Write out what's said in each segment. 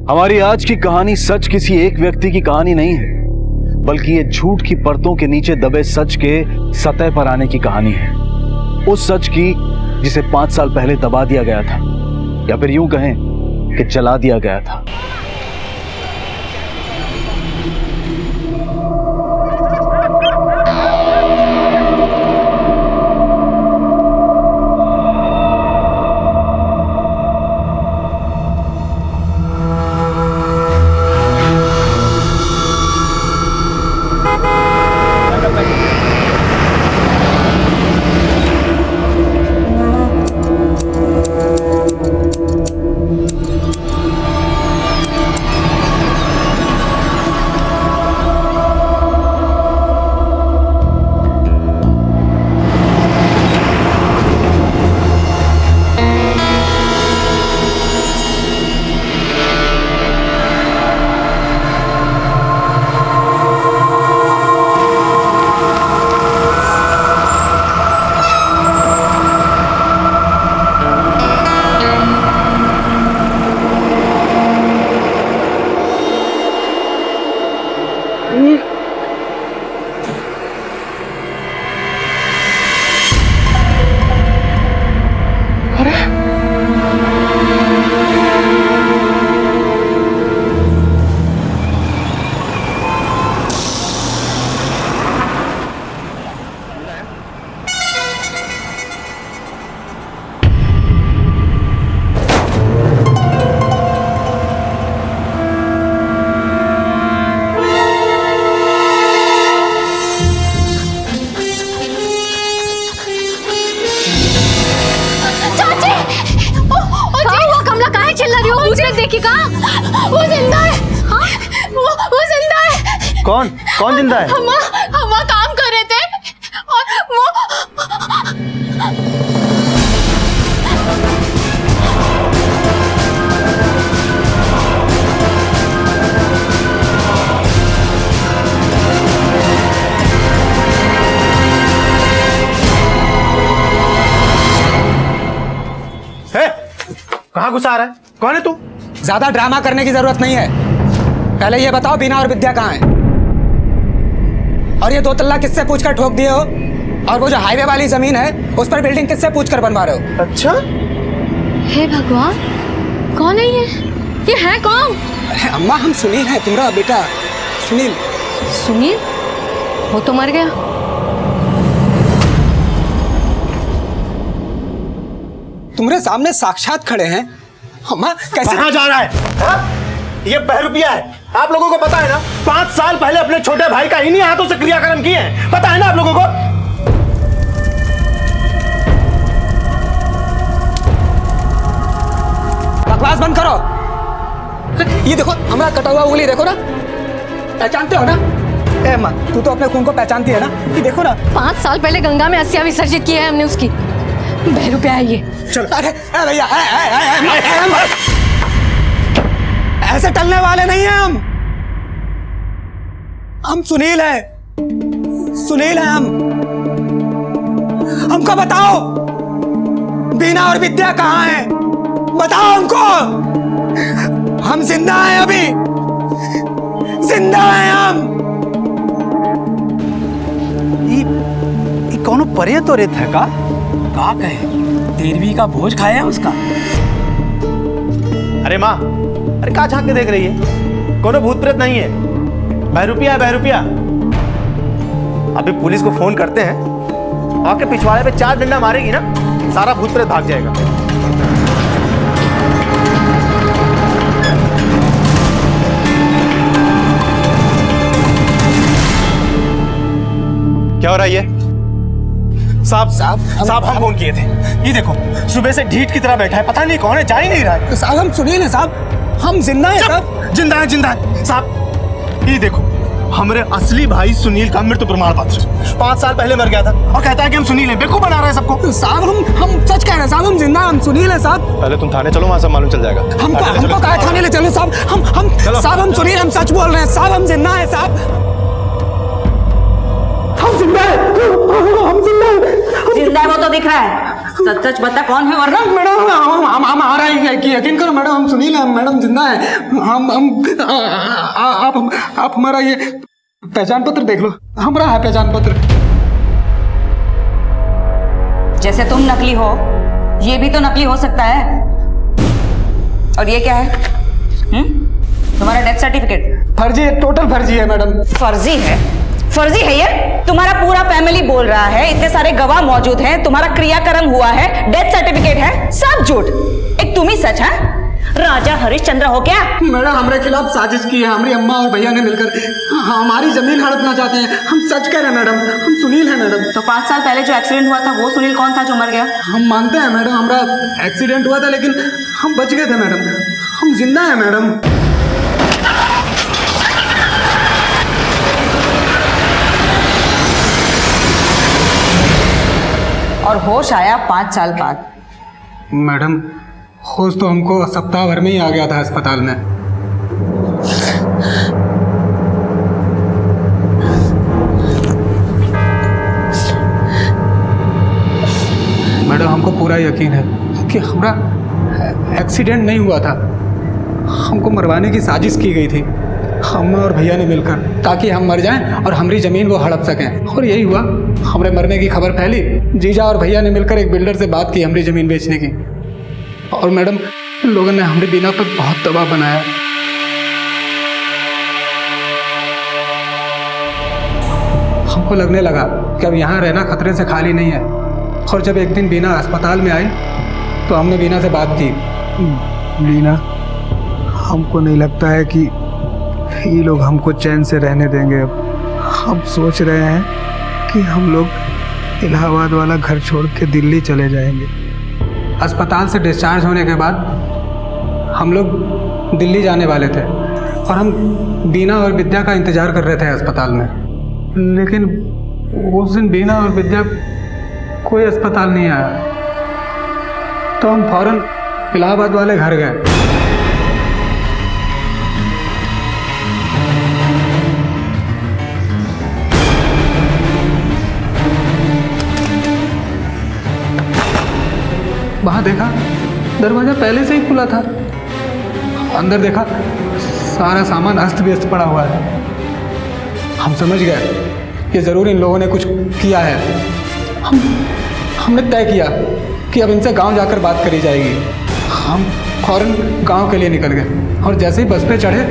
हमारी आज की कहानी सच किसी एक व्यक्ति की कहानी नहीं है, बल्कि ये झूठ की परतों के नीचे दबे सच के सतह पर आने की कहानी है। उस सच की जिसे 5 साल पहले दबा दिया गया था, या फिर यूं कहें कि जला दिया गया था। वो जिंदा है। हाँ? वो जिंदा है। कौन जिंदा है? हम काम कर रहे थे और वो कहाँ घुसा रहा है? कौन है तू? ज्यादा ड्रामा करने की जरूरत नहीं है। पहले ये बताओ बीना और विद्या कहाँ हैं? और ये 2 तल्ला किससे पूछकर ठोक दिए हो? और वो जो हाईवे वाली जमीन है उस पर बिल्डिंग किससे पूछकर बनवा रहे हो? अच्छा, हे भगवान, कौन है ये है कौन? अम्मा हम सुनील हैं, तुम्हारा बेटा सुनील। सुनील? वो तो मर गया। तुम्हारे सामने साक्षात खड़े हैं। अम्मा कैसे? कहाँ जा रहा है? हा? ये बहरूपिया है। आप लोगों को पता है ना, 5 साल पहले अपने छोटे भाई का इन्हीं हाथों से क्रियाक्रम किए हैं। पता है ना आप लोगों को? बकवास बंद करो। ये देखो हमारा कटा हुआ उंगली देखो ना, पहचानते हो ना? ए अम्मा, तू तो अपने खून को पहचानती है ना? ये देखो ना, 5 साल पहले गंगा में अस्थियां विसर्जित की है हमने उसकी। बहरूपिया है ये। चलो। अरे भैया, ऐसे टलने वाले नहीं हैं हम सुनील हैं। सुनील हैं हम। हमको बताओ बीना और विद्या कहाँ हैं? बताओ हमको। हम जिंदा हैं, अभी जिंदा हैं हम। ये कौनो परे तो रेत है का कहे 13वीं का भोज खाया है उसका। अरे माँ, अरे कहाँ झांक के देख रही है? कोनो भूत प्रेत नहीं है, बहरूपिया है, बहरूपिया। अभी पुलिस को फोन करते हैं, आके पिछवाड़े पे 4 डंडा मारेगी ना, सारा भूत प्रेत भाग जाएगा। क्या हो रहा है ये? साहब हम फोन किए थे। ये देखो सुबह से ढीठ की तरह बैठा है, पता नहीं कौन है, जा ही नहीं रहा है। साहब हम सुनील हैं साहब, हम जिंदा हैं साहब। जिंदा है साहब। ये देखो हमारे असली भाई सुनील का मृत्यु प्रमाण पत्र 5 साल पहले मर गया था और कहता है कि हम सुनील हैं। बेवकूफ बना रहा है सबको। साहब हम सच कह रहे हैं साहब, हम जिंदा, हम सुनील हैं साहब। पहले तुम थाने चलो, वहां सब मालूम चल जाएगा। हमको कहा थाने ले चलो साहब। हम साहब हम सुनील, हम सच बोल रहे हैं साहब, हम जिंदा हैं साहब। हम जिंदा हैं, हम जिंदा हैं। जिंदा है वो तो दिख रहा है। सच सच बता कौन है वरना। मैडम हमारा यकीन करो मैडम, हम सुनील हैं मैडम, जिंदा है। आप हमारा ये पहचान पत्र देख लो, हमारा है पहचान पत्र। जैसे तुम नकली हो, ये भी तो नकली हो सकता है। और ये क्या है? तुम्हारा डेथ सर्टिफिकेट फर्जी है, टोटल फर्जी है मैडम। फर्जी है? फर्जी है ये? तुम्हारा पूरा फैमिली बोल रहा है, इतने सारे गवाह मौजूद हैं, तुम्हारा क्रियाक्रम हुआ है, डेथ सर्टिफिकेट है, सब झूठ, एक तुम ही सच है। राजा हरिश्चंद्र हो क्या? मैडम हमारे खिलाफ साजिश की है, हमारी अम्मा और भैया ने मिलकर हमारी जमीन हड़पना चाहते हैं। हम सच कह रहे हैं मैडम, हम सुनील हैं मैडम। तो 5 साल पहले जो एक्सीडेंट हुआ था वो सुनील कौन था जो मर गया? हम मानते हैं मैडम, हमारा एक्सीडेंट हुआ था, लेकिन हम बच गए थे मैडम, हम जिंदा हैं मैडम। और होश आया 5 साल बाद। मैडम होश तो हमको सप्ताह भर में ही आ गया था अस्पताल में। मैडम हमको पूरा यकीन है कि हमारा एक्सीडेंट नहीं हुआ था, हमको मरवाने की साजिश की गई थी, हम और भैया ने मिलकर, ताकि हम मर जाएं और हमारी ज़मीन वो हड़प सकें। और यही हुआ, हमारे मरने की खबर फैली, जीजा और भैया ने मिलकर एक बिल्डर से बात की हमारी ज़मीन बेचने की। और मैडम इन लोगों ने हमारी बीना पर बहुत दबाव बनाया। हमको लगने लगा कि अब यहाँ रहना खतरे से खाली नहीं है। और जब एक दिन बीना अस्पताल में आई तो हमने बीना से बात की। बीना, हमको नहीं लगता है कि ये लोग हमको चैन से रहने देंगे। अब हम सोच रहे हैं कि हम लोग इलाहाबाद वाला घर छोड़ के दिल्ली चले जाएंगे। अस्पताल से डिस्चार्ज होने के बाद हम लोग दिल्ली जाने वाले थे और हम बीना और विद्या का इंतज़ार कर रहे थे अस्पताल में। लेकिन उस दिन बीना और विद्या कोई अस्पताल नहीं आया, तो हम फौरन इलाहाबाद वाले घर गए। वहाँ देखा दरवाज़ा पहले से ही खुला था। अंदर देखा सारा सामान अस्त व्यस्त पड़ा हुआ है। हम समझ गए कि ज़रूर इन लोगों ने कुछ किया है। हमने तय किया कि अब इनसे गांव जाकर बात करी जाएगी। हम फौरन गांव के लिए निकल गए और जैसे ही बस पे चढ़े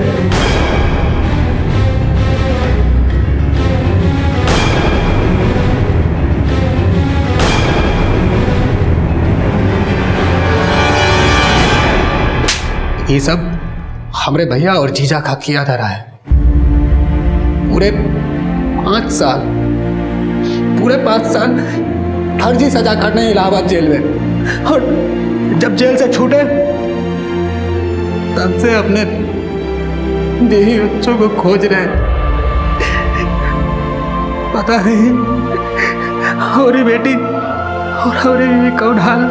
ये सब हमारे भैया और जीजा का किया धरा है। पूरे 5 साल फर्जी सजा काटने इलाहाबाद जेल में, और जब जेल से छूटे तब से अपने बीवी बच्चों को खोज रहे। पता नहीं हमारी बेटी और हमारी बीवी कौन हाल।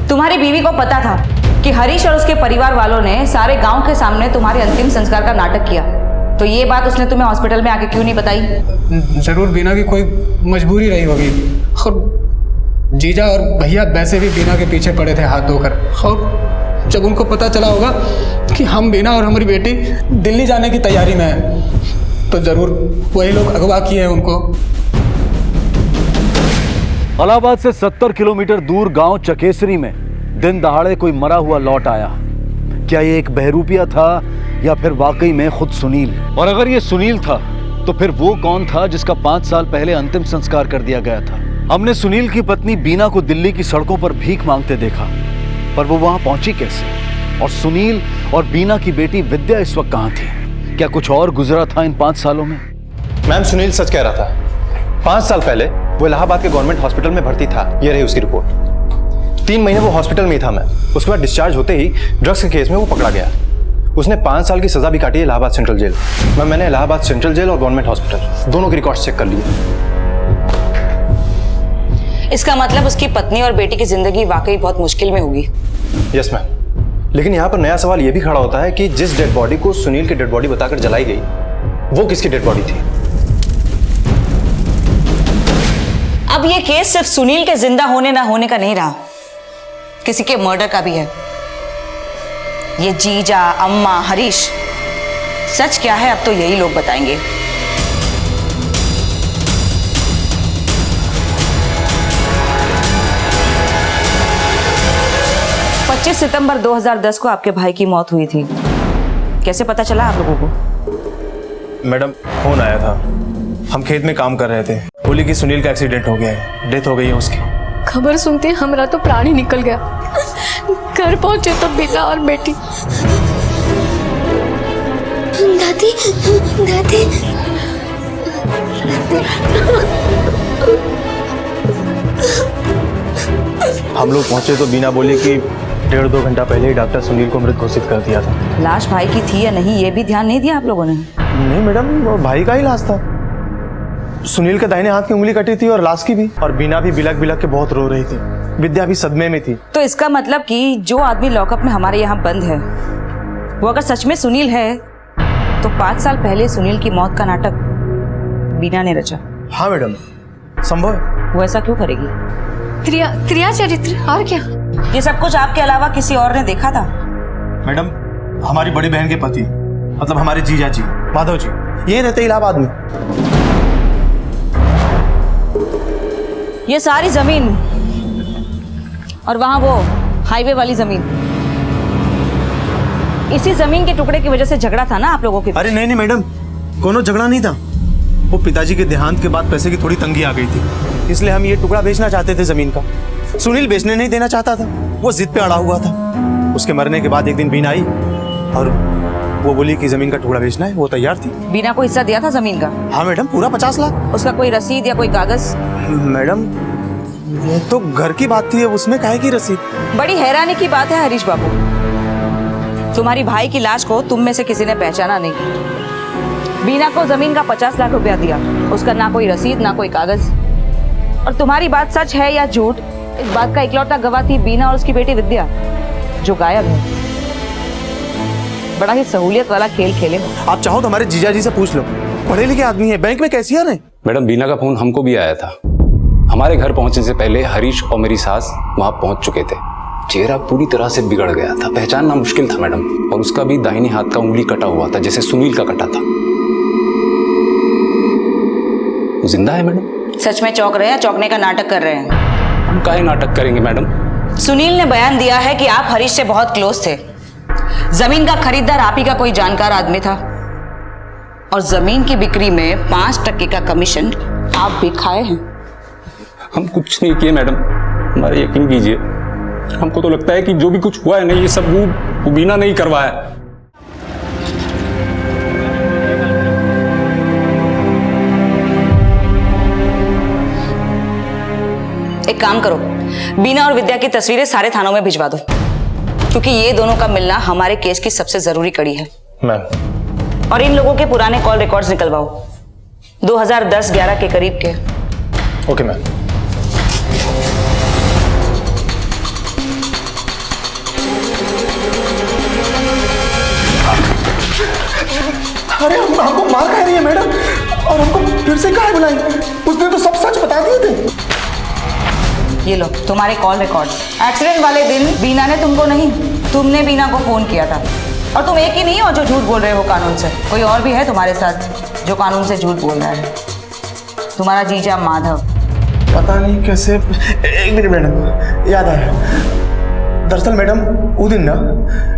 तुम्हारी बीवी को पता था कि हरीश और उसके परिवार वालों ने सारे गांव के सामने तुम्हारे अंतिम संस्कार का नाटक किया, तो ये बात उसने तुम्हें हॉस्पिटल में आके क्यों नहीं बताई? जरूर बीना की कोई मजबूरी रही होगी, और जीजा और भैया वैसे भी बीना के पीछे पड़े थे हाथ धोकर। और जब उनको पता चला होगा कि हम बीना और हमारी बेटी दिल्ली जाने की तैयारी में है, तो जरूर वही लोग अगवा किए हैं उनको। इलाहाबाद से 70 किलोमीटर दूर गांव चकेसरी में दिन दहाड़े कोई मरा हुआ लौट आया। क्या ये एक बहरूपिया था या फिर वाकई में खुद सुनील? और अगर ये सुनील था तो फिर वो कौन था जिसका 5 साल पहले अंतिम संस्कार कर दिया गया था? हमने सुनील की पत्नी बीना को दिल्ली की सड़कों पर भीख मांगते देखा, पर वो वहां पहुंची कैसे? और सुनील और बीना की बेटी विद्या इस वक्त कहां थी? क्या कुछ और गुजरा था इन 5 सालों में? मैम सुनील सच कह रहा था। 5 साल पहले वो इलाहाबाद के गवर्नमेंट हॉस्पिटल में भर्ती था, ये रही उसकी रिपोर्ट। 3 महीने वो हॉस्पिटल में ही था मैम। उसके बाद डिस्चार्ज होते ही ड्रग्स के केस में वो पकड़ा गया। उसने 5 साल की सजा भी काटी है इलाहाबाद सेंट्रल जेल। मैम मैंने इलाहाबाद सेंट्रल जेल और गवर्नमेंट हॉस्पिटल दोनों के रिकॉर्ड्स चेक कर लिए। इसका मतलब उसकी पत्नी और बेटी की जिंदगी वाकई बहुत मुश्किल में होगी। यस मैम, लेकिन यहाँ पर नया सवाल ये भी खड़ा होता है कि जिस डेड बॉडी को सुनील की डेड बॉडी बताकर जलाई गई, वो किसकी डेड बॉडी थी? अब ये केस सिर्फ सुनील के जिंदा होने ना होने का नहीं रहा, किसी के मर्डर का भी है। ये जीजा, अम्मा, हरीश, सच क्या है अब तो यही लोग बताएंगे। सितंबर 2010 को आपके भाई की मौत हुई थी, कैसे पता चला आप लोगों को? मैडम फोन आया था, हम खेत में काम कर रहे थे, बोली कि सुनील का एक्सीडेंट हो गया है, डेथ हो गई है उसकी। खबर सुनते हमारा तो प्राण ही निकल गया। घर पहुंचे तो बेटा और बेटी। दादी, दादी। हम लोग पहुंचे तो बीना बोली कि 1.5-2 घंटा पहले ही डॉक्टर सुनील को मृत घोषित कर दिया था। लाश भाई की थी या नहीं ये भी ध्यान नहीं दिया आप लोगों ने? नहीं मैडम, वो भाई का ही लाश था। सुनील के दाहिने हाथ की उंगली कटी थी और लाश की भी, और बीना भी बिलक बिलक के बहुत रो रही थी। विद्या भी सदमे में थी। तो इसका मतलब कि जो आदमी लॉकअप में हमारे यहाँ बंद है वो अगर सच में सुनील है तो 5 साल पहले सुनील की मौत का नाटक बीना ने रचा। हाँ मैडम, संभव है। वो ऐसा क्यों करेगी? त्रिया चरित्र और क्या? ये सब कुछ आपके अलावा किसी और ने देखा था? मैडम, हमारी बड़ी बहन के पति, मतलब हमारे जीजा जी माधव जी, ये रहते इलाहाबाद में। ये सारी जमीन और वहां वो हाईवे वाली जमीन, इसी जमीन के टुकड़े की वजह से झगड़ा था ना आप लोगों के? अरे नहीं नहीं मैडम, कोनो झगड़ा नहीं था। वो पिताजी के देहांत के बाद पैसे की थोड़ी तंगी आ गई थी, इसलिए हम ये टुकड़ा बेचना चाहते थे जमीन का। सुनील बेचने नहीं देना चाहता था, वो जिद पे अड़ा हुआ था। उसके मरने के बाद एक दिन बीना आई और वो बोली कि जमीन का टुकड़ा बेचना है, वो तैयार थी। बीना को हिस्सा दिया था जमीन का? हाँ मैडम, पूरा 50 लाख। उसका कोई रसीद या कोई कागज? मैडम ये तो घर की बात थी, उसमें काहे की रसीद? बड़ी हैरानी की बात है हरीश बाबू, तुम्हारी भाई की लाश को तुम में से किसी ने पहचाना नहीं। बीना को जमीन का 50 लाख रुपया दिया, उसका ना कोई रसीद ना कोई कागज। और तुम्हारी बात सच है या झूठ, इस बात का इकलौता गवाह थी बीना और उसकी बेटी विद्या, जो गायब है। बड़ा ही सहूलियत वाला खेल खेले हो। आप चाहो तो हमारे जीजा जी से पूछ लो, पढ़े लिखे आदमी है, बैंक में कैशियर है। मैडम, बीना का फोन हमको भी आया था। हमारे घर पहुंचने से पहले हरीश और मेरी सास वहां पहुंच चुके थे। चेहरा पूरी तरह से बिगड़ गया था, पहचानना मुश्किल था मैडम। और उसका भी दाहिने हाथ का उंगली कटा हुआ था, जैसे सुनील का कटा था। वो जिंदा है मैडम? सच में चौंक रहे हैं, चौंकने का नाटक कर रहे हैं? हम काहे नाटक करेंगे मैडम? सुनील ने बयान दिया है कि आप हरीश से बहुत क्लोज थे। जमीन का खरीदार आप ही का कोई जानकार आदमी था और जमीन की बिक्री में 5% का कमीशन आप भी खाए हैं। हम कुछ नहीं किए मैडम, हमारे यकीन कीजिए। हमको तो लगता है कि जो भी कुछ हुआ है ना, ये सब वो बीना नहीं करवाया। एक काम करो, बीना और विद्या की तस्वीरें सारे थानों में भिजवा दो, क्योंकि ये दोनों का मिलना हमारे केस की सबसे जरूरी कड़ी है। मैम, और इन लोगों के पुराने कॉल रिकॉर्ड्स निकलवाओ, 2010-11 के करीब के। Okay ma'am. अरे हमको मार खा रही है मैडम, और हमको फिर से काहे बुलाई? उसने तो सब सच बता दिए थे। ये लो तुम्हारे कॉल रिकॉर्ड। एक्सीडेंट वाले दिन बीना ने तुमको नहीं, तुमने बीना को फोन किया था। और तुम एक ही नहीं हो जो झूठ बोल रहे हो कानून से, कोई और भी है तुम्हारे साथ जो कानून से झूठ बोल रहा है। तुम्हारा जीजा माधव। पता नहीं कैसे। एक मिनट मैडम, याद आया। दरअसल मैडम वो दिन ना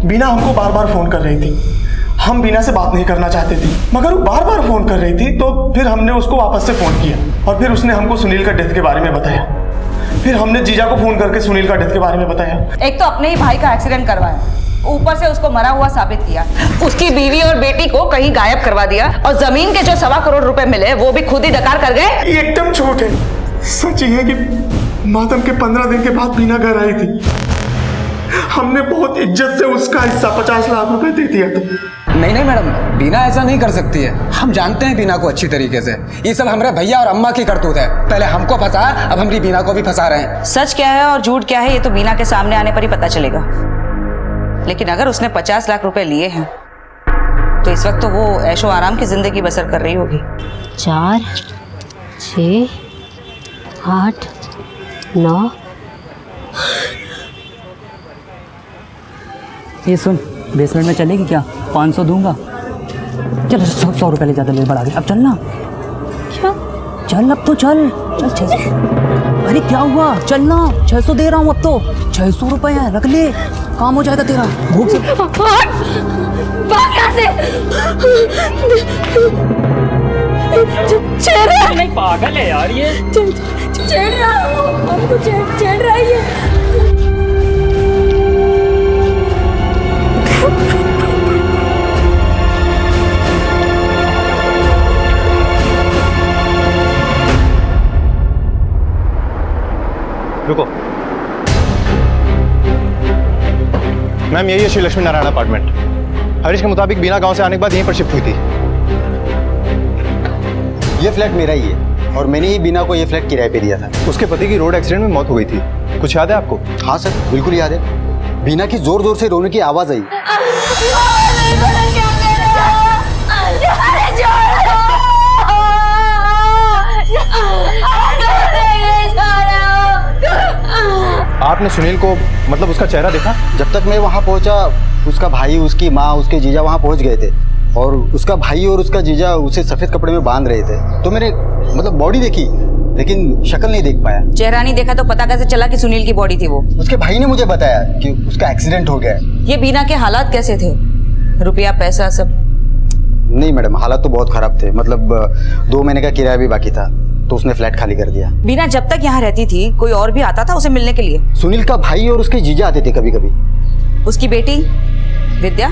बीना हमको बार बार फोन कर रही थी। हम बीना से बात नहीं करना चाहते थे, मगर वो बार बार फोन कर रही थी, तो फिर हमने उसको वापस से फोन किया और फिर उसने हमको सुनील का डेथ के बारे में बताया। फिर हमने जीजा को फोन करके सुनील का डेथ के बारे में बताया। एक तो अपने ही भाई का एक्सीडेंट करवाया, ऊपर से उसको मरा हुआ साबित किया, उसकी बीवी और बेटी को कहीं गायब करवा दिया, और जमीन के जो 1.25 करोड़ रुपए मिले वो भी खुद ही डकार कर गए। ये एकदम झूठ है। सच ये है कि मातम के 15 दिन के बाद बीना घर आई थी। हमने बहुत इज्जत से उसका हिस्सा 50 लाख रुपए दे दिया था। नहीं नहीं मैडम, बीना ऐसा नहीं कर सकती है। हम जानते हैं बीना को अच्छी तरीके से। ये सब हमारे भैया और अम्मा की करतूत है। पहले हमको फंसा, अब हमारी बीना को भी फंसा रहे हैं। सच क्या है और झूठ क्या है ये तो बीना के सामने आने पर ही पता चलेगा। लेकिन अगर उसने 50 लाख रुपए लिए हैं तो इस वक्त तो वो ऐशो आराम की जिंदगी बसर कर रही होगी। 4, 6, 8, 9। ये सुन, बेसमेंट में चलेगी क्या? 500 दूंगा। चल 100 रुपये ले ज़्यादा ले बढ़ा के। अब चल ना। क्या? चल अब तो चल। चल 600। अरे क्या हुआ? चल ना, 600 दे रहा हूँ अब तो। 600 रुपये है, रख ले, काम हो जाएगा तेरा। भूख से नहीं पागल है यार ये। छेड़ रहा है हमको, छेड़ रहा है ये। रुको मैम, यही है श्री लक्ष्मी नारायण अपार्टमेंट। हरीश के मुताबिक बीना गांव से आने के बाद यहीं पर शिफ्ट हुई थी। ये फ्लैट मेरा ही है और मैंने ही बीना को ये फ्लैट किराए पे दिया था। उसके पति की रोड एक्सीडेंट में मौत हो गई थी, कुछ याद है आपको? हाँ सर, बिल्कुल याद है। बीना की जोर जोर से रोने की आवाज आई। आपने सुनील को, मतलब उसका चेहरा देखा? जब तक मैं वहाँ पहुँचा, उसका भाई, उसकी माँ, उसके जीजा वहाँ पहुँच गए थे और उसका भाई और उसका जीजा उसे सफेद कपड़े में बांध रहे थे। तो मैंने मतलब बॉडी देखी लेकिन शक्ल नहीं देख पाया। चेहरा नहीं देखा तो पता कैसे चला कि सुनील की बॉडी थी वो? उसके भाई ने मुझे बताया कि उसका एक्सीडेंट हो गया है। ये बीना के हालात कैसे थे? रुपया पैसा सब? नहीं मैडम, हालात तो बहुत खराब थे। मतलब 2 महीने का किराया भी बाकी था तो उसने फ्लैट खाली कर दिया। बीना जब तक यहाँ रहती थी कोई और भी आता था उसे मिलने के लिए? सुनील का भाई और उसके जीजा आते थे कभी कभी। उसकी बेटी विद्या?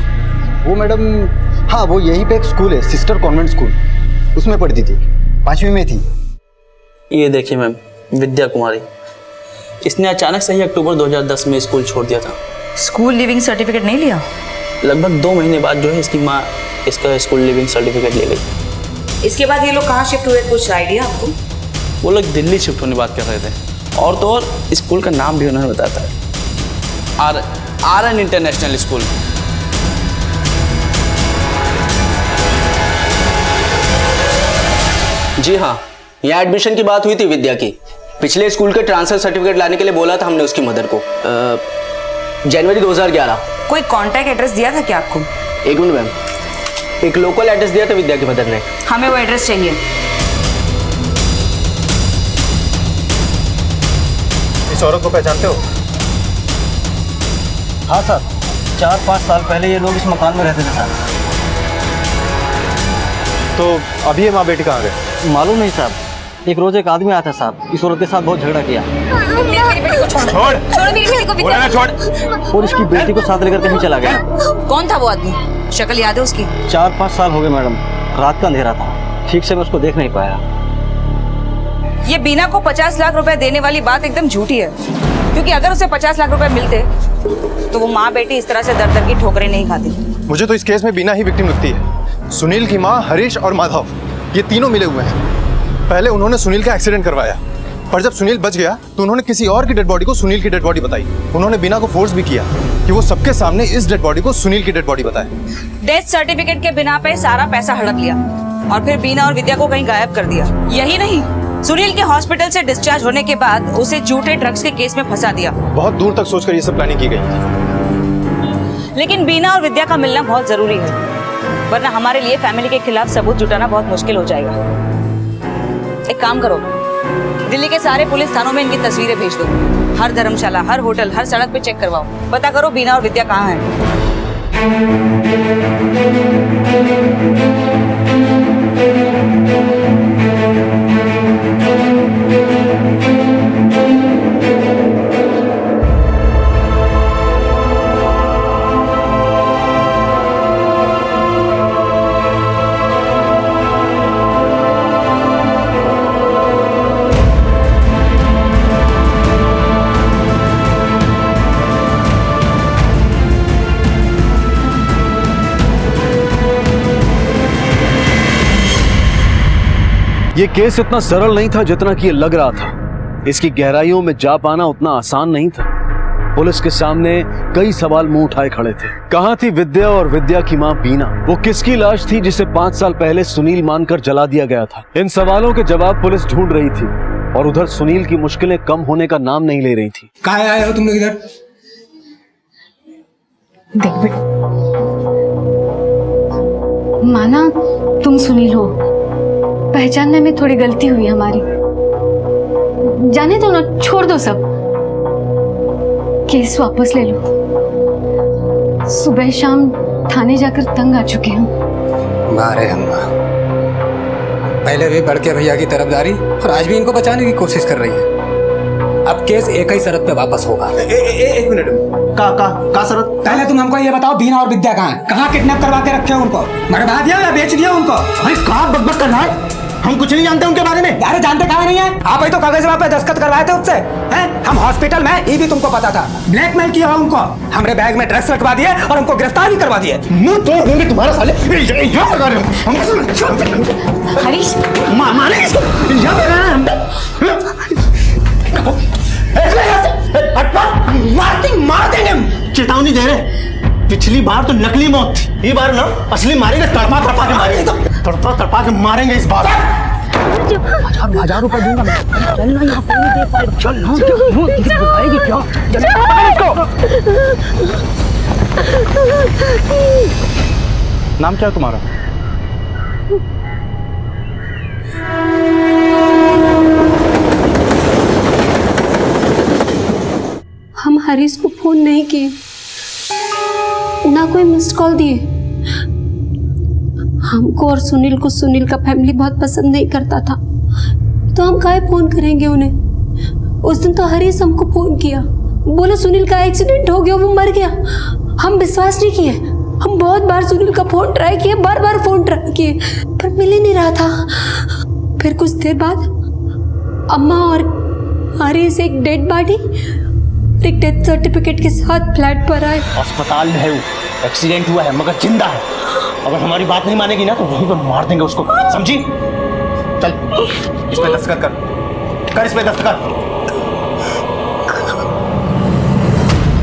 वो मैडम, हाँ वो यहीं पे एक स्कूल है, सिस्टर कॉन्वेंट स्कूल, उसमें पढ़ती थी, 5वीं में थी। ये देखिए मैम, विद्या कुमारी। इसने अचानक से ही अक्टूबर 2010 में स्कूल छोड़ दिया था। स्कूल लिविंग सर्टिफिकेट नहीं लिया? लगभग 2 महीने बाद जो है इसकी माँ इसका स्कूल लिविंग सर्टिफिकेट ले गई। इसके बाद ये लोग कहाँ शिफ्ट हुए, कुछ आइडिया आपको? वो लोग दिल्ली शिफ्ट होने की बात कर रहे थे और तो और स्कूल का नाम भी उन्होंने बताया था, आरएन इंटरनेशनल स्कूल। जी हाँ, यहाँ एडमिशन की बात हुई थी विद्या की। पिछले स्कूल के ट्रांसफर सर्टिफिकेट लाने के लिए बोला था हमने उसकी मदर को। जनवरी 2011। कोई कॉन्टैक्ट एड्रेस दिया था क्या आपको? एक मिनट मैम, एक लोकल एड्रेस दिया था विद्या की मदर ने। हमें वो एड्रेस चाहिए। इस औरत को पहचानते हो? हाँ सर, 4-5 साल पहले ये लोग इस मकान में रहते थे सर। तो अभी ये माँ बेटी कहाँ गए? मालूम नहीं साहब, एक रोज एक आदमी आता साहब, इस औरत के साथ बहुत झगड़ा किया। मेरी बेटी को छोड़। छोड़ मेरी बेटी को विद्या। छोड़। और इसकी बेटी को साथ लेकर कहीं चला गया। कौन था वो आदमी? शक्ल याद है उसकी? 4-5 साल हो गए मैडम, रात का अंधेरा था, ठीक से मैं उसको देख नहीं पाया। ये बीना को 50 लाख रुपए देने वाली बात एकदम झूठी है, क्योंकि अगर उसे 50 लाख रुपए मिलते तो वो माँ बेटी इस तरह से दर दर की ठोकरें नहीं खाती। मुझे तो इस केस में बीना ही विक्टिम लगती है। सुनील की माँ, हरीश और माधव, ये तीनों मिले हुए हैं। पहले उन्होंने सुनील का एक्सीडेंट करवाया, पर जब सुनील बच गया तो उन्होंने किसी और की डेड बॉडी को सुनील की डेड बॉडी बताई। उन्होंने बीना को फोर्स भी किया कि वो सबके सामने इस डेड बॉडी को सुनील की डेड बॉडी बताए। डेथ सर्टिफिकेट के बिना पे सारा पैसा हड़प लिया और फिर बीना और विद्या को कहीं गायब कर दिया। यही नहीं, सुनील के हॉस्पिटल से डिस्चार्ज होने के बाद उसे झूठे ड्रग्स के केस में फंसा दिया। बहुत दूर तक सोचकर ये सब प्लानिंग की गई थी। लेकिन बीना और विद्या का मिलना बहुत जरूरी है, वरना हमारे लिए फैमिली के खिलाफ सबूत जुटाना बहुत मुश्किल हो जाएगा। एक काम करो, दिल्ली के सारे पुलिस थानों में इनकी तस्वीरें भेज दो। हर धर्मशाला, हर होटल, हर सड़क पे चेक करवाओ, पता करो बीना और विद्या कहाँ हैं। ये केस इतना सरल नहीं था जितना कि ये लग रहा था। इसकी गहराइयों में जा पाना उतना आसान नहीं था। पुलिस के सामने कई सवाल मुंह उठाए खड़े थे। कहां थी विद्या और विद्या की मां बीना? वो किसकी लाश थी जिसे 5 साल पहले सुनील मानकर जला दिया गया था? इन सवालों के जवाब पुलिस ढूंढ रही थी और उधर सुनील की मुश्किलें कम होने का नाम नहीं ले रही थी। कहाँ आए हो तुम लोग इधर? देख बेटा, माना तुम सुनील हो, पहचानने में थोड़ी गलती हुई हमारी। जाने दो ना, छोड़ दो सब, केस वापस ले लो। सुबह शाम थाने जाकर तंग आ चुके हैं। मारे अम्मा, पहले भी बड़के भैया की तरफदारी और आज भी इनको बचाने की कोशिश कर रही है। अब केस एक ही शरत पे वापस होगा। एक मिनट, का शरत? पहले तुम हमको ये बताओ, बीना और विद्या कहाँ है? कहाँ किडनैप करवा के रखे हो उनको? मरवा दिया या बेच दिया उनको? भाई कहाँ बकबक कर रहा है? हम कुछ नहीं जानते उनके बारे में। अरे जानते कहाँ नहीं है? आप ही तो कागज पे दस्तखत करवाए थे उससे, हैं? हम हॉस्पिटल में, ये भी तुमको पता था। ब्लैकमेल किया उनको, हमरे बैग में ड्रग्स रखवा दिए और हमको गिरफ्तार भी करवा दिए। मुंह तोड़ देंगे तुम्हारा साले। यहाँ लगा रहे हो हरीश, मारेंगे इसको। यहाँ लगा रहे हैं हम। मार देंगे हम। चेतावनी दे रहे। पिछली बार तो नकली मौत थी, ये बार ना असली मारेंगे। तड़पा तड़पा के मारेंगे, तड़पा तड़पा के मारेंगे इस बार। 1000 रुपए दूंगा मैं। चल ना, यहाँ कोई नहीं देख पाए। चल ना, वो दिखाएगी क्या? चल इसको। नाम क्या है तुम्हारा? हम हरीश को फोन नहीं किए, ना कोई मिस्ड कॉल दिए। हमको और सुनील को सुनील का फैमिली बहुत पसंद नहीं करता था, तो हम काहे फोन करेंगे उन्हें। उस दिन तो हरीश हमको फोन किया, बोला सुनील का एक्सीडेंट हो गया, वो मर गया। हम विश्वास नहीं किए। हम बहुत बार सुनील का फोन ट्राई किए, बार बार फोन ट्राई किए, पर मिल ही नहीं रहा था। फिर कुछ देर बाद अम्मा और हरीश एक डेड बॉडी, एक डेथ सर्टिफिकेट के साथ फ्लैट पर आए। अस्पताल में है वो, एक्सीडेंट हुआ है मगर जिंदा है। अगर हमारी बात नहीं मानेगी ना तो वहीं पर मार देंगे उसको, समझी? चल इस पे दस्तखत कर इस पे दस्तखत।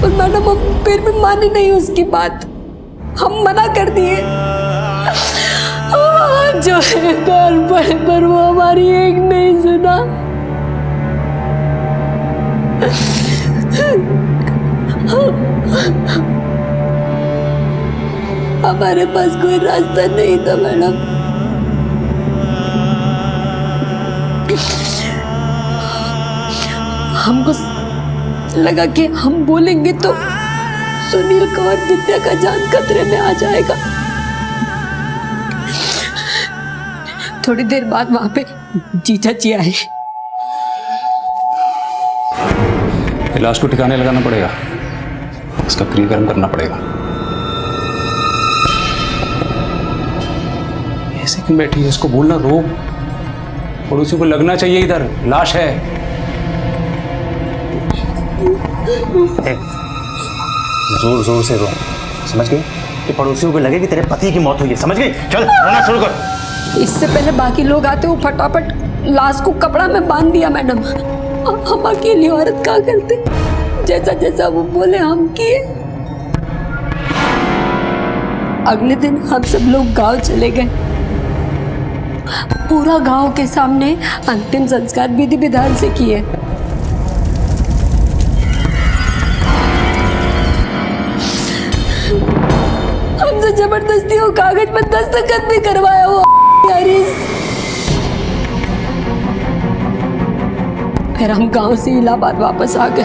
और मैडम हम फिर भी माने नहीं उसकी बात, हम मना कर दिए। जो है घर पर वो हमारी एक नहीं सुना। हमारे पास कोई रास्ता नहीं था मैडम। हमको लगा कि हम बोलेंगे तो सुनील का और विद्या का जान खतरे में आ जाएगा। थोड़ी देर बाद वहां पे जीजा जी आए। लाश को ठिकाने लगाना पड़ेगा, इसका क्रियाकर्म करना पड़ेगा। ऐसे क्यों बैठी है? इसको बोलना रो, पड़ोसी को लगना चाहिए इधर लाश है। जोर जोर से रो, समझ गई? कि पड़ोसियों को लगे कि तेरे पति की मौत हुई है, समझ गई? चल रोना शुरू कर। इससे पहले बाकी लोग आते वो फटाफट लाश को कपड़ा में बांध दिया मैडम। हम अकेली औरत क्या करते? जैसा जैसा वो बोले हम किए। अगले दिन हम सब लोग गांव चले गए। पूरा गांव के सामने अंतिम संस्कार विधि विधान से किए। हमसे जबरदस्ती वो कागज पर दस्तखत भी करवाया वो हरीश। फिर हम गांव से इलाहाबाद वापस आ गए।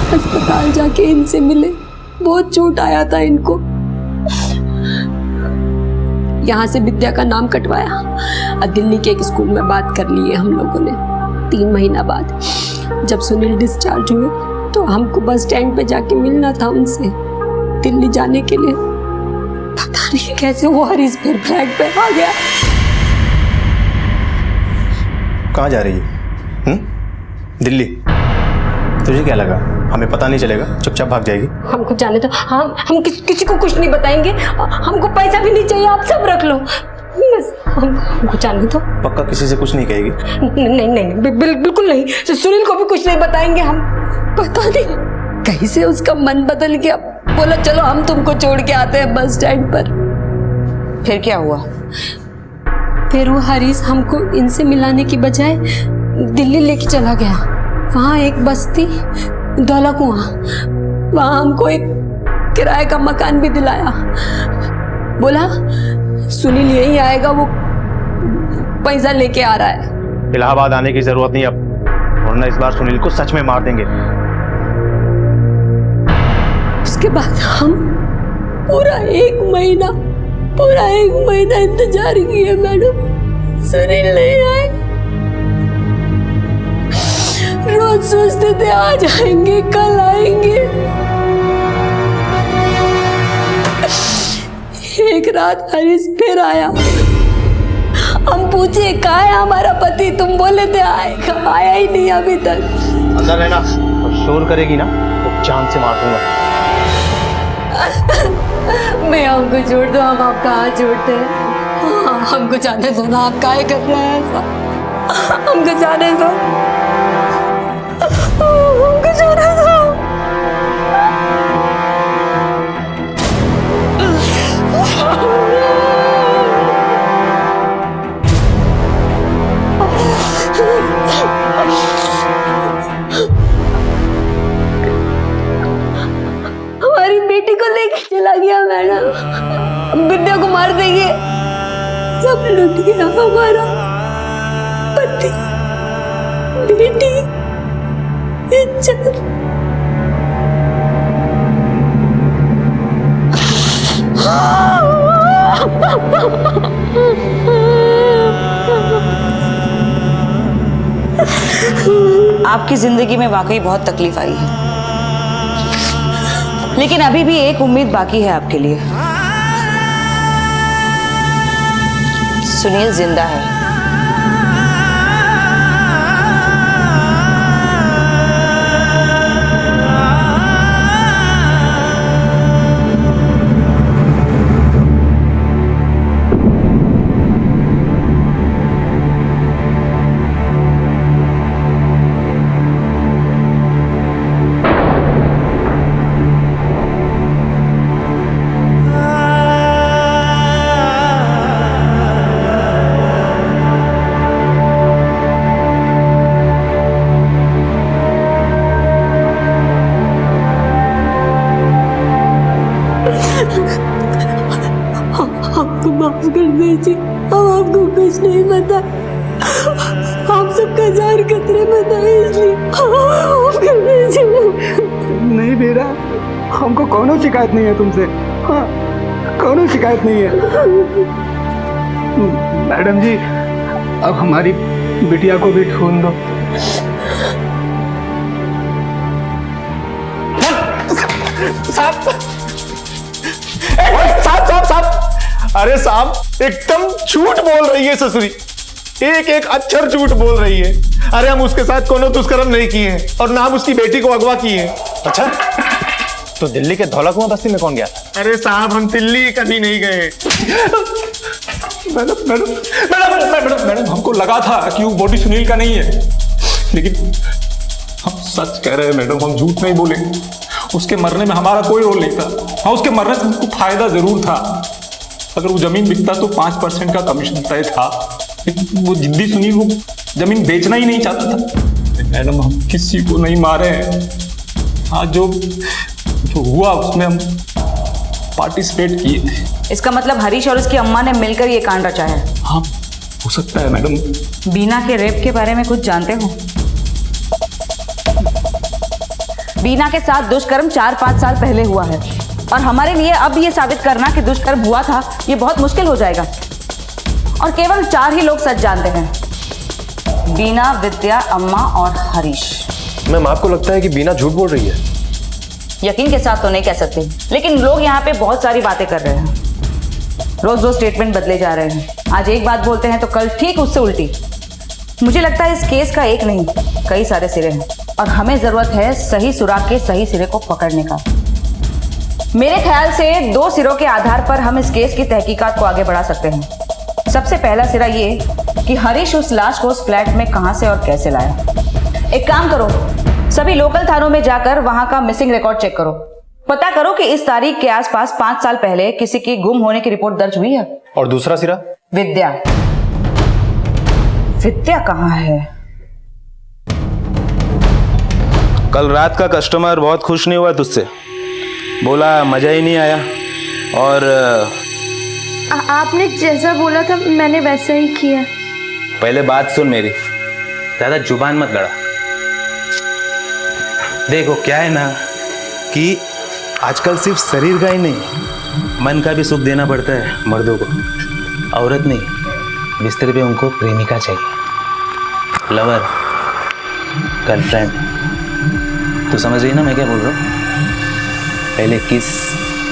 अस्पताल जाके इनसे मिले, बहुत चोट आया था इनको। यहाँ से विद्या का नाम कटवाया और दिल्ली के एक स्कूल में बात कर ली है हम लोगों ने। 3 महीना बाद जब सुनील डिस्चार्ज हुए तो हमको बस स्टैंड पे जाके मिलना था उनसे दिल्ली जाने के लिए। पता नहीं कैसे वो हरीश फिर फ्लैट पे आ गया। कहाँ जा रही है? दिल्ली? तुझे क्या लगा हमें पता नहीं चलेगा, चुपचाप भाग जाएगी? हमको जाने दो, हम किसी को कुछ नहीं बताएंगे। हमको पैसा भी नहीं चाहिए, आप सब रख लो बस। हमको जाने दो। पक्का किसी से कुछ नहीं कहेगी? नहीं नहीं बिल्कुल नहीं। सुनील को भी कुछ नहीं बताएंगे हम। पता नहीं कैसे उसका मन बदल गया, बोला चलो हम तुमको छोड़ के आते हैं बस स्टैंड पर। फिर क्या हुआ? फिर वो हरीश हमको इनसे मिलाने की बजाय दिल्ली लेके चला गया। वहाँ एक बस्ती दौला कुआं, वहाँ हमको एक किराए का मकान भी दिलाया। बोला सुनील यही आएगा, वो पैसा लेके आ रहा है। इलाहाबाद आने की जरूरत नहीं अब, वरना इस बार सुनील को सच में मार देंगे। उसके बाद हम पूरा एक महीना इंतजार किए मैडम, सुनील नहीं आए। रोज सोचते थे आज आएंगे कल आएंगे। एक रात हरीश फिर आया। हम पूछे कहाँ है हमारा पति, तुम बोले थे आएगा, आया ही नहीं अभी तक। अंदर रहना, और शोर करेगी ना तो जान से मार दूंगा। मैं हमको छोड़ दो, हम आपका हाथ जोड़ते हैं। हमको जाने दो ना, आप काहे कर रहे हैं ऐसा? हमको जाने दो, हमको जाने दो। हमारी बेटी को लेके चला गया मैडम, विद्या को मार देंगे। सब लुट गया हमारा पति, बेटी, इज्जत। आपकी जिंदगी में वाकई बहुत तकलीफ आई है, लेकिन अभी भी एक उम्मीद बाकी है आपके लिए। सुनील जिंदा है। हमको माफ कर दीजिए, हम आपको कुछ नहीं पता, हम सबका जार खतरे में था इसलिए माफ कर दीजिए। नहीं बेरा, हमको कोनो शिकायत नहीं है तुमसे। हाँ, कोनो शिकायत नहीं है। मैडम जी, अब हमारी बिटिया को भी ढूंढ दो। साहब, अरे साहब एकदम झूठ बोल रही है ससुरी, एक एक अक्षर झूठ बोल रही है। अरे हम उसके साथ कोनो दुष्कर्म नहीं किए हैं और ना हम उसकी बेटी को अगवा किए हैं। अच्छा, तो दिल्ली के धौला कुआं बस्ती में कौन गया? अरे साहब हम दिल्ली कभी नहीं गए। Madam madam madam madam madam हमको लगा था कि वो बॉडी सुनील का नहीं है, लेकिन हम सच कह रहे हैं मैडम, हम झूठ नहीं बोले। उसके मरने में हमारा कोई रोल नहीं था। हाँ, उसके मरने से हमको फायदा जरूर था। अगर वो जमीन बिकता तो 5% का कमीशन तय था। वो जिद्दी सुनील वो जमीन बेचना ही नहीं चाहता था। मैडम हम किसी को नहीं मारे हैं। हाँ, जो हुआ उसमें हम पार्टिसिपेट किए थे। इसका मतलब हरीश और उसकी अम्मा ने मिलकर ये कांड रचा है। हाँ, हो सकता है मैडम। बीना के रेप के बारे में कुछ जानते हो? बीना के साथ दुष्कर्म 4-5 साल पहले हुआ है और हमारे लिए अब ये साबित करना कि दुष्कर्म हुआ था ये बहुत मुश्किल हो जाएगा। और केवल 4 ही लोग सच जानते हैं, बीना, विद्या, अम्मा और हरीश। मैम, आपको लगता है कि बीना झूठ बोल रही है? यकीन के साथ तो नहीं कह सकते, लेकिन लोग यहाँ पे बहुत सारी बातें कर रहे हैं। रोज रोज स्टेटमेंट बदले जा रहे हैं। आज एक बात बोलते हैं तो कल ठीक उससे उल्टी। मुझे लगता है इस केस का एक नहीं कई सारे सिरे हैं और हमें जरूरत है सही सुराग के सही सिरे को पकड़ने का। मेरे ख्याल से 2 सिरों के आधार पर हम इस केस की तहकीकात को आगे बढ़ा सकते हैं। सबसे पहला सिरा ये कि हरीश उस लाश को उस फ्लैट में कहां से और कैसे लाया। एक काम करो, सभी लोकल थानों में जाकर वहां का मिसिंग रिकॉर्ड चेक करो, पता करो कि इस तारीख के आसपास 5 साल पहले किसी की गुम होने की रिपोर्ट दर्ज हुई है। और दूसरा सिरा? विद्या। विद्या कहाँ है? कल रात का कस्टमर बहुत खुश नहीं हुआ तुझसे, बोला मजा ही नहीं आया। और आपने जैसा बोला था मैंने वैसा ही किया। पहले बात सुन मेरी, ज्यादा जुबान मत लड़ा। देखो क्या है ना कि आजकल सिर्फ शरीर का ही नहीं, मन का भी सुख देना पड़ता है मर्दों को। औरत नहीं, बिस्तर पे उनको प्रेमिका चाहिए, लवर, गर्लफ्रेंड। तू समझ रही ना मैं क्या बोल रहा हूँ? पहले किस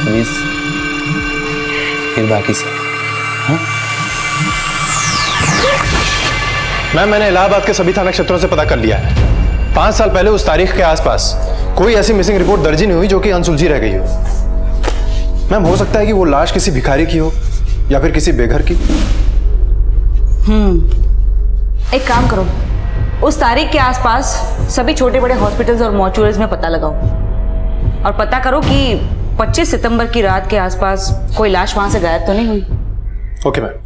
विस, फिर बाकी से। हाँ? मैंने इलाहाबाद के सभी थाना क्षेत्रों से पता कर लिया है। 5 साल पहले उस तारीख के आसपास कोई ऐसी मिसिंग रिपोर्ट दर्ज ही नहीं हुई जो कि अनसुलझी रह गई हो। मैम, हो सकता है कि वो लाश किसी भिखारी की हो या फिर किसी बेघर की। एक काम करो, उस तारीख के आसपास सभी छोटे बड़े हॉस्पिटल्स और मॉर्चुरीज में पता लगाओ और पता करो कि 25 सितंबर की रात के आसपास कोई लाश वहां से गायब तो नहीं हुई। Okay ma'am.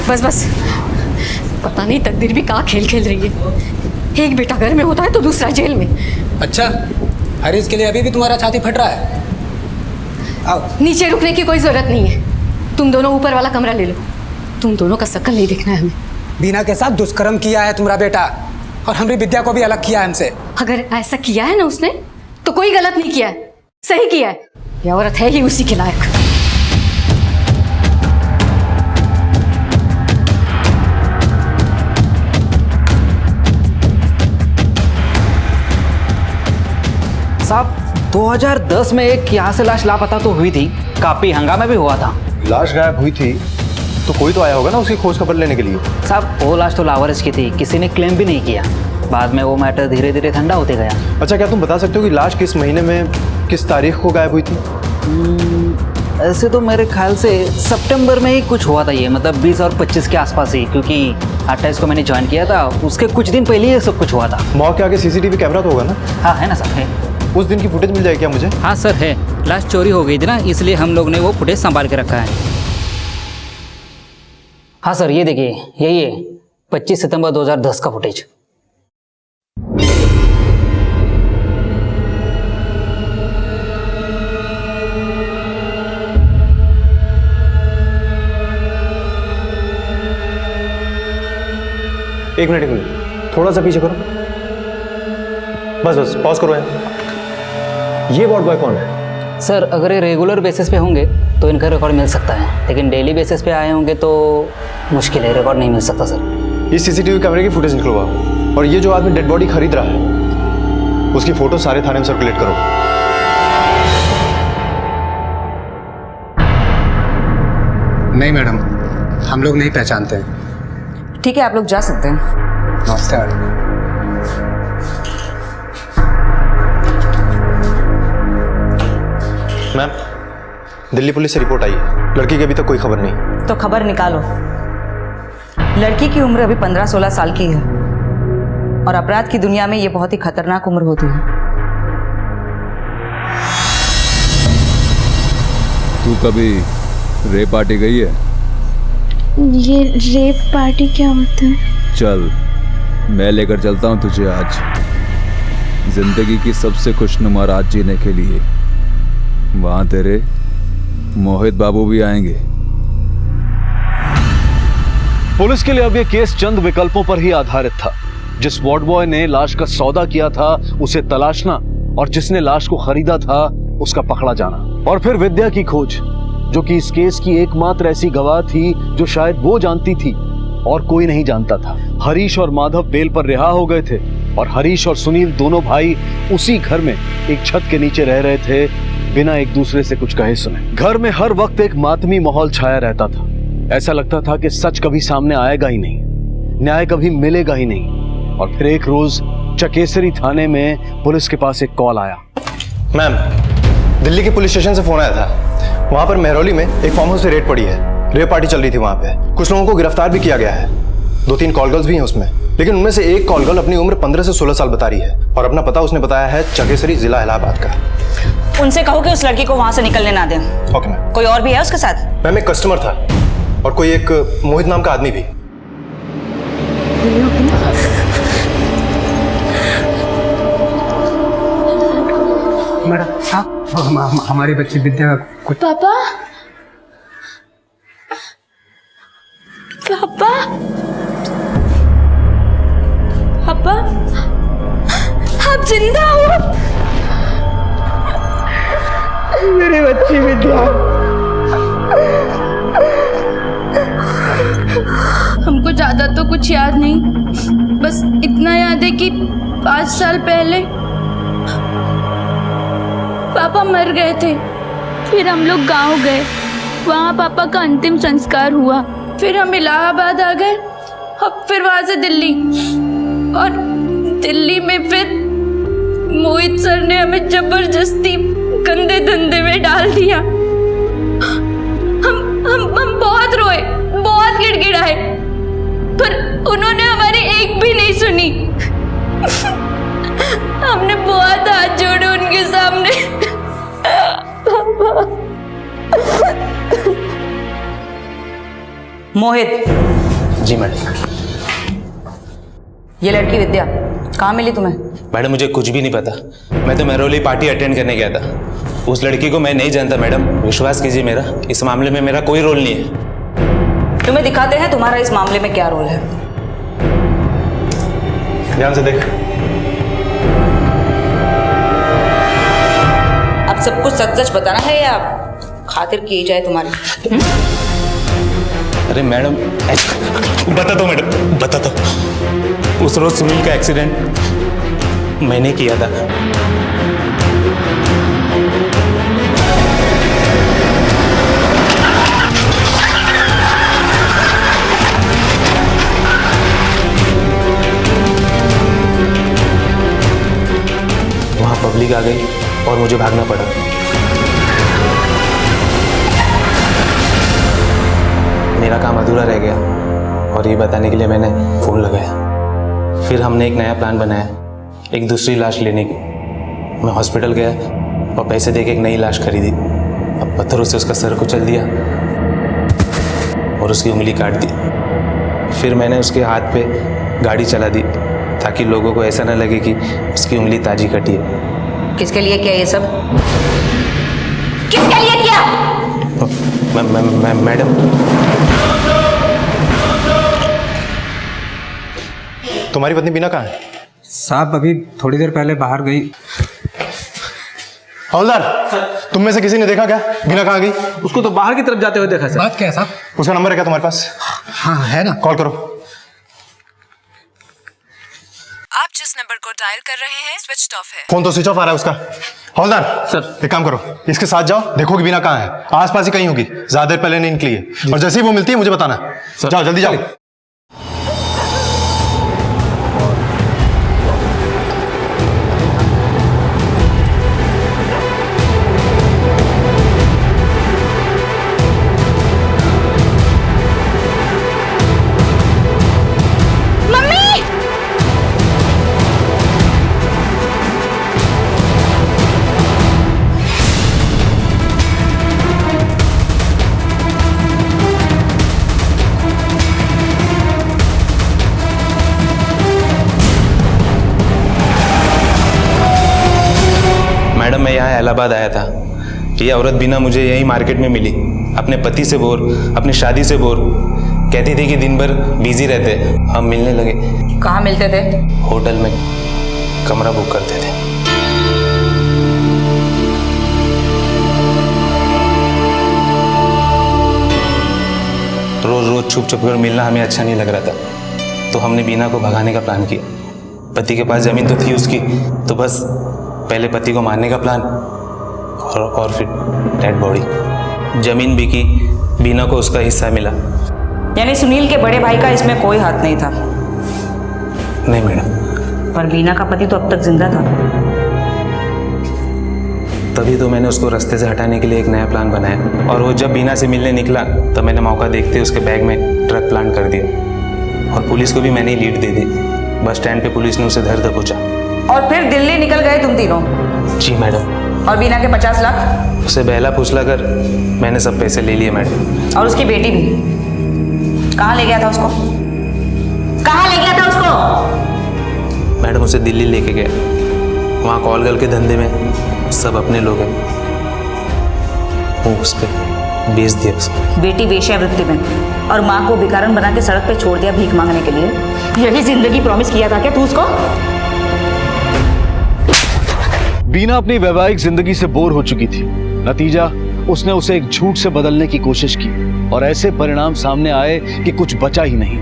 बस बस, पता नहीं तकदीर भी कहाँ खेल खेल रही है। एक बेटा घर में होता है तो दूसरा जेल में। अच्छा, हरीश के लिए अभी भी तुम्हारा छाती फट रहा है? आओ। नीचे रुकने की कोई जरूरत नहीं है, तुम दोनों ऊपर वाला कमरा ले लो। तुम दोनों का शक्ल नहीं देखना है हमें। बीना के साथ दुष्कर्म किया है तुम्हारा बेटा, और हमारी विद्या को भी अलग किया है हमसे। अगर ऐसा किया है ना उसने, तो कोई गलत नहीं किया है, सही किया है। यह औरत है ही उसी के लायक। साहब 2010 में एक यहाँ से लाश लापता तो हुई थी, काफी हंगामा भी हुआ था। लाश गायब हुई थी तो कोई तो आया होगा ना उसकी खोज खबर लेने के लिए। साहब वो लाश तो लावारिस की थी, किसी ने क्लेम भी नहीं किया। बाद में वो मैटर धीरे धीरे ठंडा होते गया। अच्छा, क्या तुम बता सकते हो कि लाश किस महीने में किस तारीख को गायब हुई थी? ऐसे तो मेरे ख्याल से सितंबर में ही कुछ हुआ था ये, मतलब 20 और 25 के आसपास ही, क्योंकि 28 को मैंने ज्वाइन किया था, उसके कुछ दिन पहले ये सब कुछ हुआ था। मौके के आगे सीसीटीवी कैमरा तो होगा ना? हाँ है ना सर, है। उस दिन की फुटेज मिल जाएगी क्या मुझे? हाँ सर है, लाश चोरी हो गई थी ना, इसलिए हम लोग ने वो फुटेज संभाल के रखा है। हाँ सर, ये देखिए, यही है 25 सितंबर 2010 का फुटेज। एक मिनट, थोड़ा सा पीछे करो। बस पॉज करो यार। ये वार्ड बॉय कौन है? सर अगर ये रेगुलर बेसिस पे होंगे तो इनका रिकॉर्ड मिल सकता है, लेकिन डेली बेसिस पे आए होंगे तो मुश्किल है, रिकॉर्ड नहीं मिल सकता सर। इस सीसीटीवी कैमरे की फुटेज निकलवाओ, और ये जो आदमी डेड बॉडी खरीद रहा है उसकी फोटो सारे थाने में सर्कुलेट करो। नहीं मैडम, हम लोग नहीं पहचानते हैं। ठीक है, आप लोग जा सकते हैं। नमस्ते मैडम। मैम, दिल्ली पुलिस से रिपोर्ट आई है, लड़की की अभी तक कोई खबर नहीं। तो खबर निकालो। लड़की की उम्र अभी 15-16 साल की है, और अपराध की दुनिया में ये बहुत ही खतरनाक उम्र होती है। तू कभी रेप पार्टी गई है? ये रेप पार्टी क्या होता है? चल मैं लेकर चलता हूँ तुझे आज जिंदगी की सबसे खुशनुमा रात जीने के लिए। वहां तेरे मोहित बाबू भी आएंगे। पुलिस के लिए अब यह केस चंद विकल्पों पर ही आधारित था। जिस वार्ड बॉय ने लाश का सौदा किया था उसे तलाशना, और जिसने लाश को खरीदा था उसका पकड़ा जाना, और फिर विद्या की खोज, जो कि इस केस की एकमात्र ऐसी गवाह थी जो शायद वो जानती थी और कोई नहीं जानता था। हरीश और माधव बेल पर रिहा हो गए थे, और हरीश और सुनील दोनों भाई उसी घर में एक छत के नीचे रह रहे थे, बिना एक दूसरे से कुछ कहे सुने। घर में हर वक्त एक मातमी माहौल छाया रहता था। ऐसा लगता था कि सच कभी सामने आएगा ही नहीं, न्याय कभी मिलेगा ही नहीं। और फिर एक रोज चकेसरी थाने में पुलिस के पास एक कॉल आया। मैम, दिल्ली के पुलिस स्टेशन से फोन आया था। वहां पर मेहरौली में एक फार्म हाउस से रेड पड़ी है। रेप पार्टी चल रही थी वहां पे। कुछ लोगों को गिरफ्तार भी किया गया है। 2-3 कॉल गर्ल्स भी हैं उसमें, लेकिन उनमें से एक कॉल गर्ल अपनी उम्र 15 से 16 साल बता रही है और अपना पता उसने बताया है चकेसरी, जिला इलाहाबाद का। उनसे कहो कि उस लड़की को वहां से निकलने ना दें। Okay ma'am. कोई और भी है उसके साथ? मैम, एक कस्टमर था और कोई एक मोहित नाम का आदमी भी। मैडम हाँ, हमारी बच्ची विद्या कुछ पापा पापा पापा, आप जिंदा हो? मेरी बच्ची विद्या। हमको ज्यादा तो कुछ याद नहीं, बस इतना याद है कि 5 साल पहले पापा मर गए थे। फिर हम लोग गांव गए, वहाँ पापा का अंतिम संस्कार हुआ। फिर हम इलाहाबाद आ गए और फिर वहाँ से दिल्ली, और दिल्ली में फिर मोहित सर ने हमें जबरदस्ती गंदे धंधे में डाल दिया। हम बहुत रोए, बहुत गिड़गिड़ाए, पर उन्होंने हमारी एक भी नहीं सुनी। हमने बहुत हाथ जोड़े उनके सामने। मोहित। जी मैडम। ये लड़की विद्या कहाँ मिली तुम्हें? मैडम, मुझे कुछ भी नहीं पता। मैं तो मेहरौली पार्टी अटेंड करने गया था। उस लड़की को मैं नहीं जानता मैडम, विश्वास कीजिए मेरा, इस मामले में मेरा कोई रोल नहीं है। तुम्हें दिखाते हैं तुम्हारा इस मामले में क्या रोल है। ध्यान से देख। अब सब कुछ सच सच बताना है या खातिर की जाए तुम्हारी? अरे मैडम, बता दो मैडम, बता दो। उस रोज सुनील का एक्सीडेंट मैंने किया था। वहां पब्लिक आ गई और मुझे भागना पड़ा। मेरा काम अधूरा रह गया और ये बताने के लिए मैंने फ़ोन लगाया। फिर हमने एक नया प्लान बनाया, एक दूसरी लाश लेने की। मैं हॉस्पिटल गया और पैसे देके एक नई लाश खरीदी। अब पत्थरों से उसका सर कुचल दिया और उसकी उंगली काट दी। फिर मैंने उसके हाथ पे गाड़ी चला दी ताकि लोगों को ऐसा न लगे कि उसकी उंगली ताजी कटी है। किसके लिए किया ये सब? किसके लिए किया? मैडम, तुम्हारी पत्नी बीना कहाँ है? साहब अभी थोड़ी देर पहले बाहर गई। हवलदार, तुम में से किसी ने देखा क्या बीना कहाँ गई? उसको तो बाहर की तरफ जाते हुए देखा सर। बात क्या है साहब? उसका नंबर है क्या तुम्हारे पास? हाँ है ना। कॉल करो। आप जिस नंबर को डायल कर रहे हैं स्विच ऑफ है। फोन तो स्विच ऑफ आ रहा है उसका। हवलदार सर, एक काम करो, इसके साथ जाओ, देखो कि बीना कहाँ है। आसपास ही कहीं होगी, ज्यादा देर पहले नहीं निकली है। और जैसे ही वो मिलती है मुझे बताना। जाओ जल्दी जाओ। मैडम, मैं यहाँ इलाहाबाद आया था। ये औरत बीना मुझे यही मार्केट में मिली। अपने पति से बोर, अपनी शादी से बोर, कहती थी कि दिन भर बिजी रहते। हम मिलने लगे। कहाँ मिलते थे? होटल में कमरा बुक करते थे। रोज रोज छुप छुप कर मिलना हमें अच्छा नहीं लग रहा था, तो हमने बीना को भगाने का प्लान किया। पति के पास जमीन तो थी उसकी, तो बस पहले पति को मारने का प्लान और फिर डेड बॉडी। जमीन बिकी, बीना को उसका हिस्सा मिला। यानी सुनील के बड़े भाई का इसमें कोई हाथ नहीं था? नहीं मैडम। पर बीना का पति तो अब तक जिंदा था। तभी तो मैंने उसको रास्ते से हटाने के लिए एक नया प्लान बनाया, और वो जब बीना से मिलने निकला तब मैंने मौका देखते उसके बैग में ट्रक प्लांट कर दिया, और पुलिस को भी मैंने ही लीड दे दी। बस स्टैंड पे पुलिस ने उसे धर दबोचा। और फिर दिल्ली निकल गए तुम तीनों? जी मैडम। और बीना के 50 लाख? उसे बहला फुसला कर मैंने सब पैसे ले लिए मैडम। और उसकी बेटी भी? कहाँ ले गया था उसको? कहाँ ले गया था उसको? मैडम उसे दिल्ली लेके गए, वहाँ कॉल गर्ल के धंधे में सब अपने लोग हैं, वो उस पर बेच दिया उसको। बेटी वेश्यावृत्ति में और माँ को भिखारन बना के सड़क पे छोड़ दिया भीख मांगने के लिए। यही जिंदगी प्रॉमिस किया था क्या तू उसको? बीना अपनी वैवाहिक जिंदगी से बोर हो चुकी थी। नतीजा, उसने उसे एक झूठ से बदलने की कोशिश की और ऐसे परिणाम सामने आए कि कुछ बचा ही नहीं।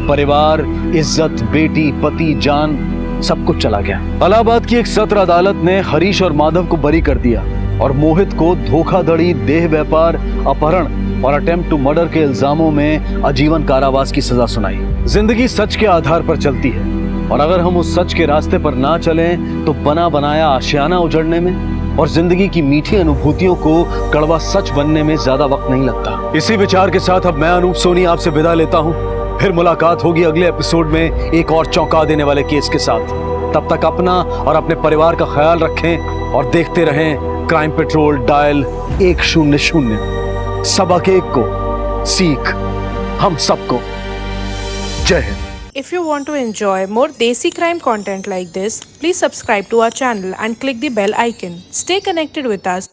परिवार, इज्जत, बेटी, पति, जान, सब कुछ चला गया। इलाहाबाद की एक सत्र अदालत ने हरीश और माधव को बरी कर दिया और मोहित को धोखाधड़ी, देह व्यापार, अपहरण और अटेम्प्ट टू मर्डर के इल्जामों में आजीवन कारावास की सजा सुनाई। जिंदगी सच के आधार पर चलती है, और अगर हम उस सच के रास्ते पर ना चलें तो बना बनाया आशियाना उजड़ने में और जिंदगी की मीठी अनुभूतियों को कड़वा सच बनने में ज्यादा वक्त नहीं लगता। इसी विचार के साथ अब मैं अनूप सोनी आपसे विदा लेता हूं। फिर मुलाकात होगी अगले एपिसोड में एक और चौंका देने वाले केस के साथ। तब तक अपना और अपने परिवार का ख्याल रखें और देखते रहें क्राइम पेट्रोल डायल 100। सबक एक को, सीख हम सबको। जय Hind. If you want to enjoy more Desi crime content like this, please subscribe to our channel and click the bell icon. Stay connected with us.